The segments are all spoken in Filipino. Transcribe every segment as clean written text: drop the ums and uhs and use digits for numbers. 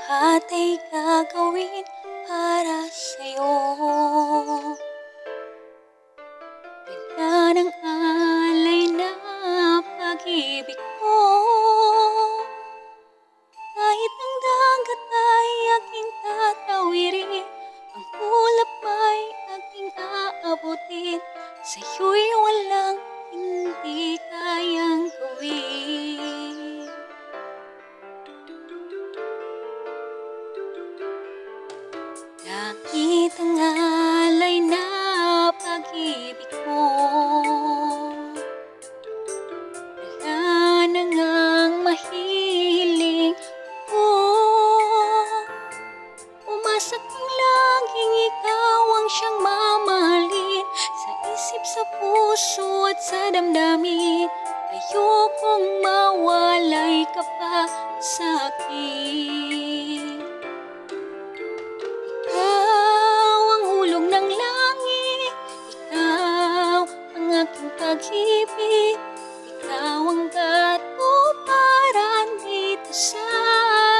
Lahat ay gagawin para sa'yo. Ganda ng alay na pag-ibig ko. Kahit ang dagat ay aking tatawirin, ang ulap ay aking aabutin, sa'yo'y walang hindi kayang gawin. Kahit ang alay na pag-ibig mo, wala na ngang mahihiling ako. Umasa kang laging ikaw ang siyang mamahalin, sa isip, sa puso at sa damdamin. Ayokong mawalay ka pa sa'kin. Ikaw ang hulog ng langit, ikaw ang aking pag-ibig, ikaw ang katuparan dito sa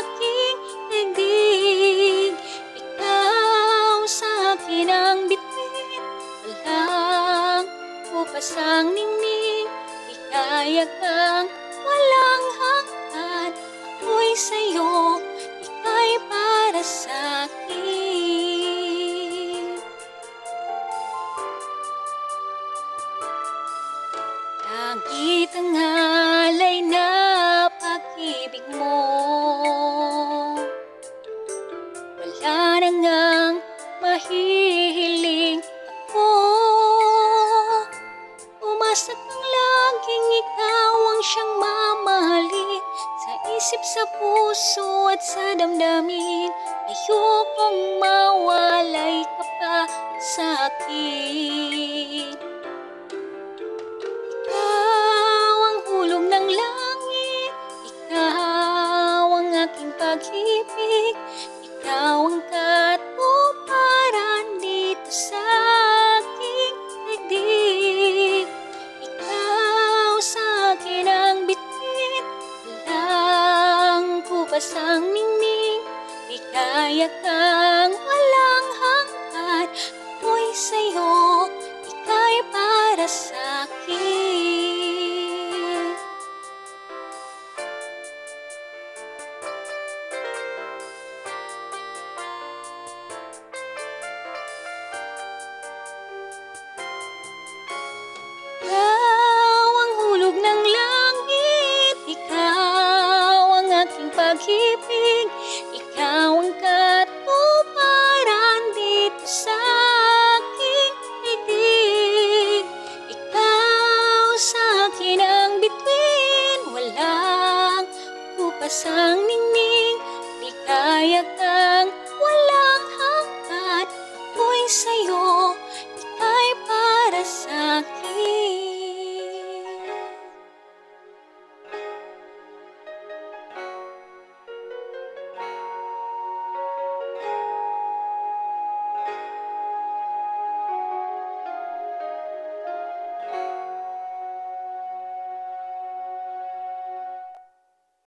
aking daigdig. Ikaw sa akin ang bituin, walang upasang ningning, ikaya kang walang hanggan. Ako'y sa'yo, ika'y para sa'kin. Langit ang alay na pag-ibig mo, wala na ngang mahihiling ako. Umasa kang laging ikaw ang siyang mamahalin, sa isip, sa puso at sa damdamin. Ayokong mawalay ka pa sa'kin. Ikaw ang hulog ng langit, ikaw ang aking pag-ibig, ikaw ang katuparan dito sa aking daigdig. Ikaw sa akin ang bituin, walang kupasang ningning, ikaya kang walang hanggan. Ako'y sa'yo, ika'y para sa'kin. Ikaw ang hulog ng langit, ikaw ang aking pag-ibig, ikaw ang katuparan dito sa aking daigdig. Ikaw sa akin ang bituin, walang upasang ningning, di kaya ka